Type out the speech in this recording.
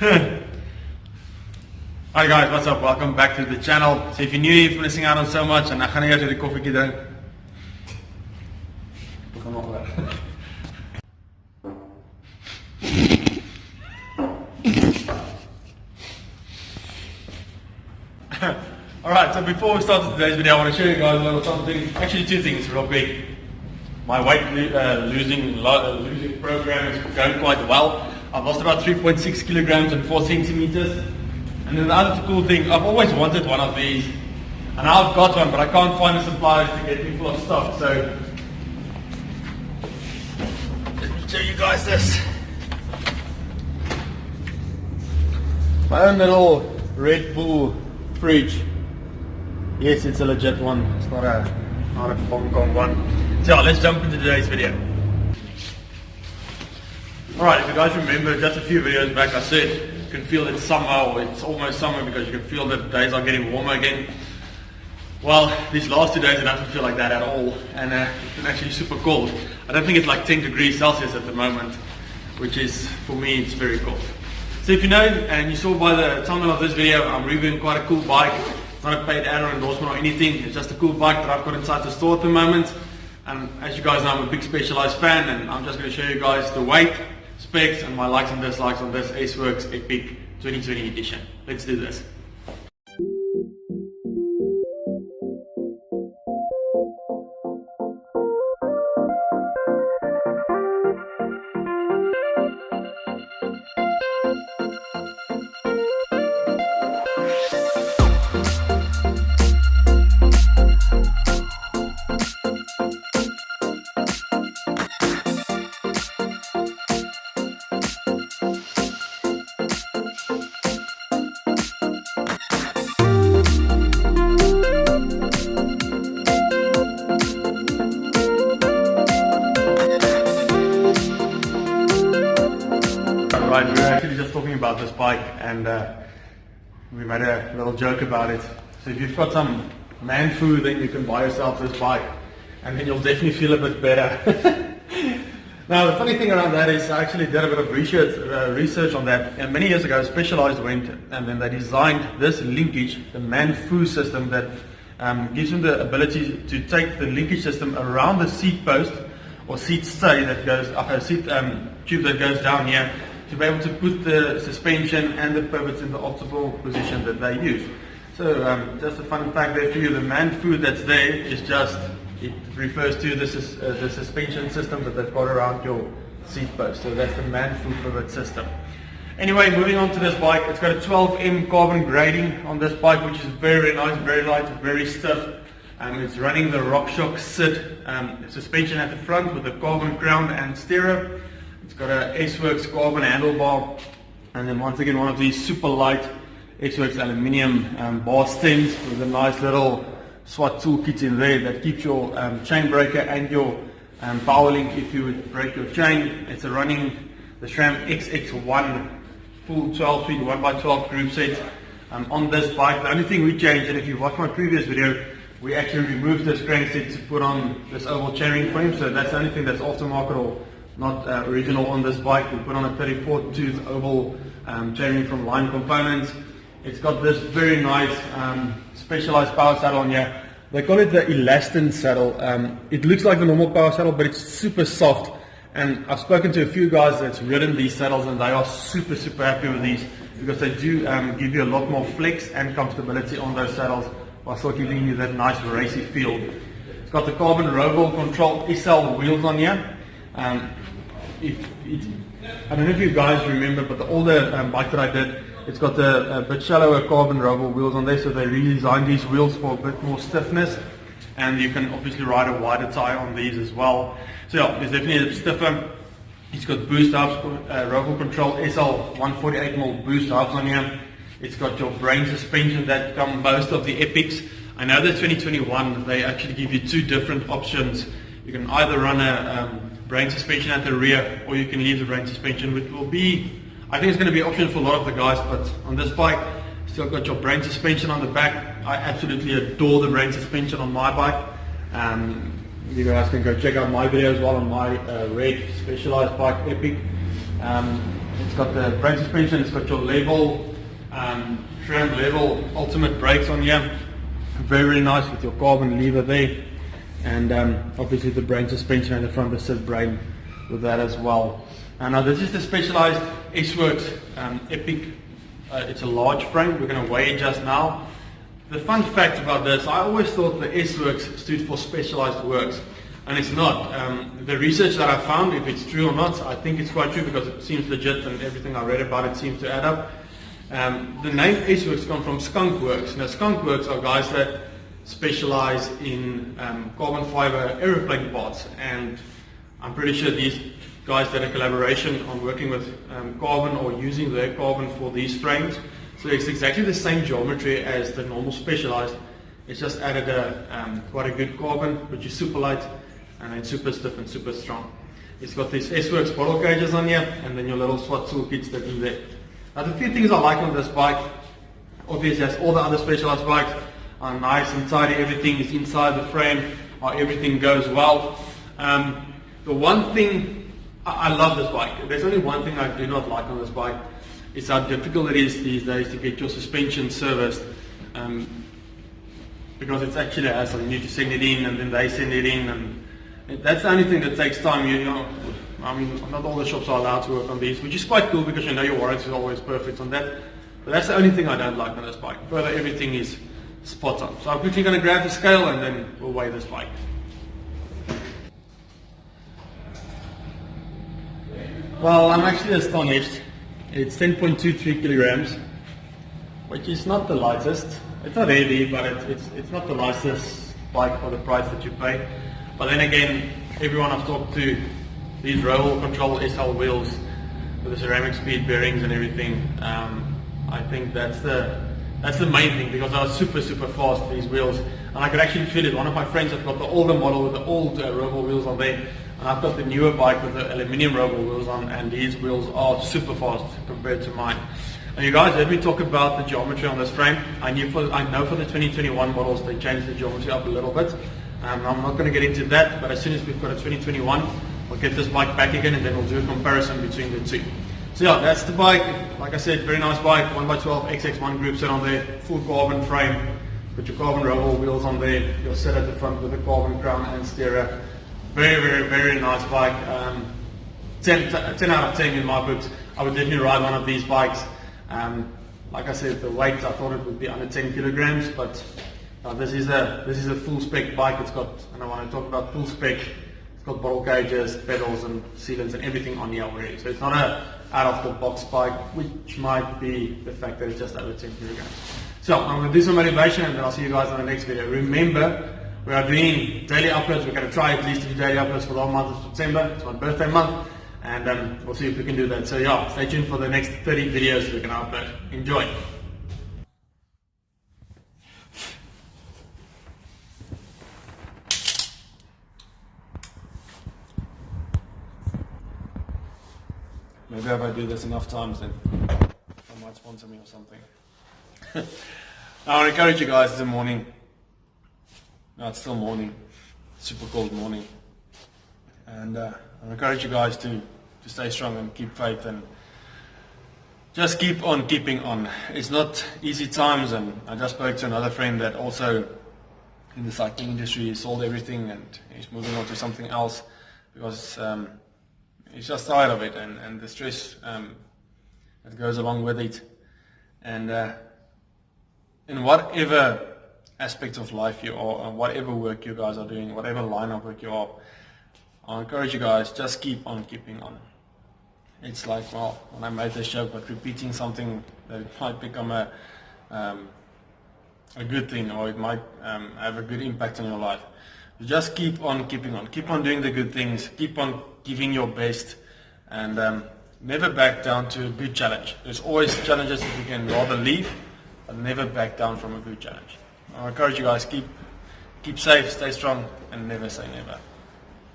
Hi guys, what's up? Welcome back to the channel. So if you're new here, you're missing out on so much, and I gaan eers die koffietjie drink. Kom nog weg. Alright, so before we start today's video, I want to show you guys a little something. Actually, two things real quick. My weight losing program is going quite well. I've lost about 3.6 kilograms and 4 centimeters. And then the other cool thing, I've always wanted one of these. And I've got one, but I can't find the suppliers to get me full of stock. So, let me show you guys this. My own little Red Bull fridge. Yes, it's a legit one. It's not a Hong Kong one. So yeah, let's jump into today's video. Alright, if you guys remember just a few videos back I said you can feel it's summer, or it's almost summer, because you can feel that days are getting warmer again. Well, these last 2 days it doesn't feel like that at all, and it's been actually super cold. I don't think it's like 10 degrees Celsius at the moment, which is, for me, it's very cold. So if you know, and you saw by the thumbnail of this video, I'm reviewing quite a cool bike. It's not a paid ad or endorsement or anything, it's just a cool bike that I've got inside the store at the moment. And as you guys know, I'm a big Specialized fan, and I'm just going to show you guys the weight, specs, and my likes and dislikes on this S-Works Epic 2020 edition. Let's do this. Right, we were actually just talking about this bike, and we made a little joke about it. So if you've got some man food, then you can buy yourself this bike, and then you'll definitely feel a bit better. Now the funny thing around that is I actually did a bit of research on that, and many years ago Specialized went and then they designed this linkage, the man food system, that gives them the ability to take the linkage system around the seat post or seat stay that goes up, a seat tube that goes down here, to be able to put the suspension and the pivots in the optimal position that they use. So just a fun fact there for you, the man food that's there is just, it refers to the suspension system that they've got around your seat post. So that's the man food pivot system. Anyway, moving on to this bike, it's got a 12M carbon grading on this bike, which is very nice, very light, very stiff. It's running the RockShox SID suspension at the front with the carbon crown and stereo. It's got a S-Works carbon handlebar, and then once again one of these super light S-Works aluminium bar stems with a nice little SWAT toolkit in there that keeps your chain breaker and your power link if you would break your chain. It's running the SRAM XX1 full 12 feet 1x12 group set on this bike. The only thing we changed, and if you watched my previous video, we actually removed this crankset to put on this oval chainring frame. So that's the only thing that's aftermarket or not original on this bike. We put on a 34 tooth oval chainring from Line Components. It's got this very nice Specialized power saddle on here. They call it the Elastin saddle. It looks like the normal power saddle, but it's super soft. And I've spoken to a few guys that's ridden these saddles, and they are super happy with these, because they do give you a lot more flex and comfortability on those saddles, while still giving you that nice racy feel. It's got the carbon Roval Control SL wheels on here. I don't know if you guys remember, but the older bike that I did, it's got a bit shallower carbon Roval wheels on there, so they redesigned these wheels for a bit more stiffness, and you can obviously ride a wider tire on these as well. So yeah, it's definitely a stiffer. It's got boost hubs, Roval Control SL 148mm boost hubs on here. It's got your brain suspension that come most of the Epics. I know that 2021 they actually give you two different options. You can either run a brain suspension at the rear, or you can leave the brain suspension, which will be, I think it's going to be an option for a lot of the guys, but on this bike, still got your brain suspension on the back. I absolutely adore the brain suspension on my bike. You guys can go check out my video as well on my red Specialized bike Epic. It's got the brake suspension, it's got your level, trim level ultimate brakes on here. Very, very nice with your carbon lever there. And obviously the brake suspension and the front assist brake with that as well. And now this is the Specialized S-Works Epic. It's a large frame. We're going to weigh it just now. The fun fact about this, I always thought the S-Works stood for Specialized Works, and it's not. The research that I found, if it's true or not, I think it's quite true because it seems legit and everything I read about it seems to add up. The name S-Works comes from Skunk Works. Now Skunk Works are guys that specialize in carbon fiber aeroplane parts, and I'm pretty sure these guys did a collaboration on working with carbon or using their carbon for these frames. So it's exactly the same geometry as the normal Specialized. It's just added quite a good carbon, which is super light and then super stiff and super strong. It's got these S-Works bottle cages on here, and then your little SWAT toolkits that in there. Now the few things I like on this bike, obviously as all the other Specialized bikes, are nice and tidy. Everything is inside the frame, or everything goes well. The one thing, I love this bike. There's only one thing I do not like on this bike. It's how difficult it is these days to get your suspension serviced, because it's actually a hassle. You need to send it in, and then they send it in, and that's the only thing that takes time. You know, I mean, not all the shops are allowed to work on these, which is quite cool because you know your warranty is always perfect on that. But that's the only thing I don't like on this bike. Further, everything is spot on. So I'm quickly going to grab the scale and then we'll weigh this bike. Well, I'm actually astonished. It's 10.23 kilograms, which is not the lightest. It's not heavy, but it's not the lightest bike for the price that you pay. But then again, everyone I've talked to, these roll control SL wheels with the ceramic speed bearings and everything, I think that's the main thing, because I was super fast, these wheels, and I could actually feel it. One of my friends have got the older model with the old roll wheels on there, and I've got the newer bike with the aluminium roll wheels on, and these wheels are super fast compared to mine. And you guys heard me talk about the geometry on this frame. I know for the 2021 models they changed the geometry up a little bit. I'm not going to get into that, but as soon as we've got a 2021, we'll get this bike back again and then we'll do a comparison between the two. So yeah, that's the bike. Like I said, very nice bike, 1x12 XX1 group set on there, full carbon frame, put your carbon roll wheels on there, you'll sit at the front with the carbon crown and steerer. Very nice bike. 10 out of 10 in my books. I would definitely ride one of these bikes. Like I said, the weight, I thought it would be under 10 kilograms, but this is a full spec bike. It's got, and I want to talk about full spec, it's got bottle cages, pedals and sealants and everything on here already. So it's not a out of the box bike, which might be the fact that it's just over 10 kilograms. So I'm going to do some motivation and then I'll see you guys on the next video. Remember, we are doing daily uploads. We're going to try at least to do daily uploads for the whole month of September. It's my birthday month, and we'll see if we can do that. So yeah, stay tuned for the next 30 videos we're going to upload. Enjoy. Maybe if I do this enough times, then I might sponsor me or something. I want to encourage you guys in the morning. No, it's still morning, super cold morning, and I encourage you guys to stay strong and keep faith and just keep on keeping on. It's not easy times, and I just spoke to another friend that also in the cycling industry, he sold everything and he's moving on to something else because he's just tired of it and the stress that goes along with it. And in whatever aspect of life you are, and whatever work you guys are doing, whatever line of work you are, I encourage you guys, just keep on keeping on. It's like, well, when I made this joke, but repeating something that might become a good thing, or it might have a good impact on your life. Just keep on keeping on. Keep on doing the good things. Keep on giving your best, and never back down to a good challenge. There's always challenges that you can rather leave, but never back down from a good challenge. I encourage you guys, keep safe, stay strong, and never say never.